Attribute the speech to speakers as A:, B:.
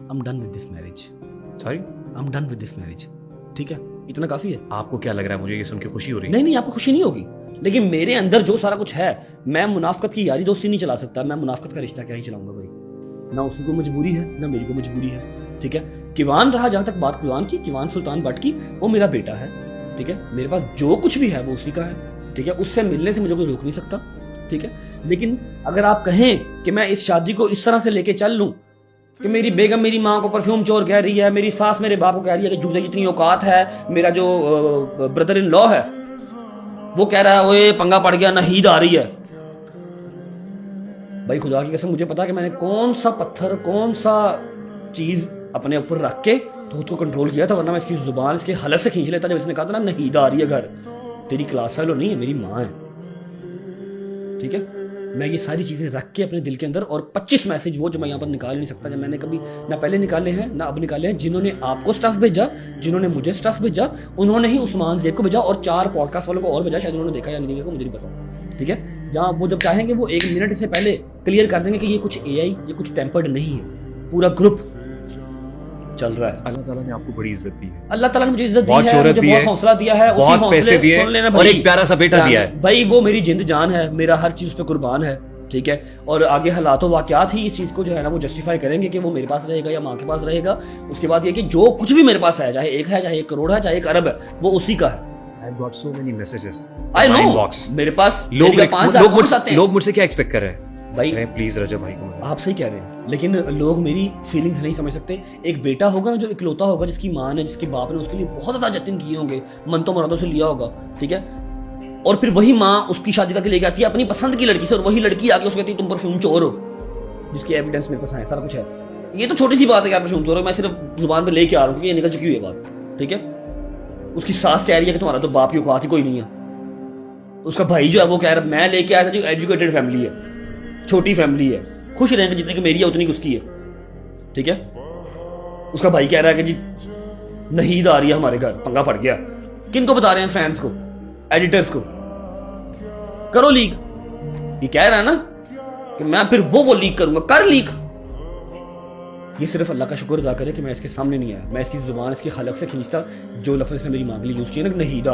A: I'm done with this marriage.
B: Sorry?
A: I'm done with this marriage. ٹھیک ہے, اتنا کافی ہے.
B: آپ کو کیا لگ رہا ہے, مجھے یہ سن کے خوشی ہو رہی ہے؟
A: نہیں آپ کو خوشی نہیں ہوگی, لیکن میرے اندر جو سارا کچھ ہے, میں منافقت کی یاری دوستی نہیں چلا سکتا. میں منافقت کا رشتہ کیا ہی چلاؤں گا بھائی. نہ اسی کو مجبوری ہے نہ میری کو مجبوری ہے. ٹھیک ہے, کیوان رہا, جہاں تک بات کیوان کی, کیوان سلطان بٹ کی, وہ میرا بیٹا ہے. ٹھیک ہے, میرے پاس جو کچھ بھی ہے وہ اسی کا ہے. ٹھیک ہے, اس سے ملنے سے مجھے کوئی روک نہیں سکتا. ٹھیک ہے, لیکن اگر آپ کہیں کہ میں اس شادی کو اس طرح سے لے کے چل لوں کہ میری بیگم میری ماں کو پرفیوم چور کہہ رہی ہے, میری ساس میرے باپ کو کہہ رہی ہے کہ جوتے جتنی اوقات ہے, میرا جو بردر ان لا ہے وہ کہہ رہا ہے اوے پنگا پڑ گیا, نہید آ رہی ہے. بھائی خدا کی قسم مجھے پتا کہ میں نے کون سا پتھر, کون سا چیز اپنے اوپر رکھ کے تو اس کو کنٹرول کیا تھا, ورنہ میں اس کی زبان اس کے حلق سے کھینچ لیتا جب اس نے کہا تھا نا نہید آ رہی ہے گھر. تیری کلاس فیلو نہیں ہے, میری ماں ہے. ٹھیک ہے, میں یہ ساری چیزیں رکھ کے اپنے دل کے اندر, اور 25 میسج وہ جو میں یہاں پر نکال نہیں سکتا, جب میں نے کبھی نہ پہلے نکالے ہیں نہ اب نکالے ہیں. جنہوں نے آپ کو سٹف بھیجا, جنہوں نے مجھے سٹف بھیجا, انہوں نے ہی عثمان زیب کو بھیجا, اور 4 پوڈ کاسٹ والوں کو اور بھیجا, شاید انہوں نے دیکھا یا نہیں دیکھا مجھے نہیں پتا. ٹھیک ہے, جہاں وہ جب چاہیں گے وہ 1 منٹ سے پہلے کلیئر کر دیں گے کہ یہ کچھ اے آئی, یہ کچھ ٹیمپرڈ نہیں ہے, پورا گروپ چل رہا ہے.
B: اللہ تعالیٰ نے آپ کو بڑی عزت دی ہے,
A: اللہ تعالیٰ نے مجھے عزت دی
B: بہت
A: ہے,
B: شہرت
A: مجھے
B: دی ہے,
A: بہت حوصلہ دیا ہے,
B: بہت پیسے دیے اور ایک پیارا سا بیٹا دیا ہے.
A: بھائی وہ میری جند جان ہے, میرا ہر چیز پہ قربان ہے. ٹھیک ہے, اور آگے حالات و واقعات ہی اس چیز کو جو ہے نا وہ جسٹیفائی کریں گے کہ وہ میرے پاس رہے گا یا ماں کے پاس رہے گا. اس کے بعد یہ کہ جو کچھ بھی میرے پاس ہے, چاہے 1 ہے, چاہے 1 کروڑ ہے, چاہے 1 ارب ہے, وہ اسی کا ہے.
B: I've got so many messages.
A: I know, میرے پاس
B: لوگ مجھ سے کیا ایکسپیکٹ کر رہے ہیں
A: بھائی.
B: پلیز رجب بھائی کو,
A: آپ صحیح کہہ رہے ہیں, لیکن لوگ میری فیلنگز نہیں سمجھ سکتے. ایک بیٹا ہوگا نا جو اکلوتا ہوگا, جس کی ماں نے, جس کے باپ نے اس کے لیے بہت زیادہ جتن کیے ہوں گے, منتوں مرادوں سے لیا ہوگا. ٹھیک ہے, اور پھر وہی ماں اس کی شادی کر کے لے کے آتی ہے اپنی پسند کی لڑکی سے, اور وہی لڑکی آ کے اس کو کہتی ہے تم پرفیوم چور ہو, جس کی ایویڈنس میرے پاس ہے, سارا کچھ ہے. یہ تو چھوٹی سی بات ہے کہ آپ پرفیوم چور ہو, میں صرف زبان پہ لے کے آ رہا ہوں کہ یہ نکل چکی ہوئی ہے بات. ٹھیک ہے, اس کی ساس کہہ رہی ہے کہ تمہارا تو باپ کی اوقات ہی کوئی نہیں ہے. اس کا بھائی جو ہے وہ کہہ رہا ہے میں لے کے آیا تھا جو ایجوکیٹڈ فیملی ہے, چھوٹی فیملی ہے, خوش رہیں گے جتنی کہ میری ہے اتنی کہ اس کی ہے. ٹھیک ہے, اس کا بھائی کہہ رہا ہے کہ جی نہید آ رہی ہے ہمارے گھر, پنگا پڑ گیا. کن کو بتا رہے ہیں؟ فینس کو, ایڈیٹرز کو. کرو لیک. یہ کہہ رہا ہے نا کہ میں پھر وہ لیک کروں گا, کر لیک. یہ صرف اللہ کا شکر ادا کرے کہ میں اس کے سامنے نہیں آیا. میں اس کی زبان, اس کی حلق سے کھینچتا جو لفظ نے میری ماں کے لیے یوز کیا نا, نہید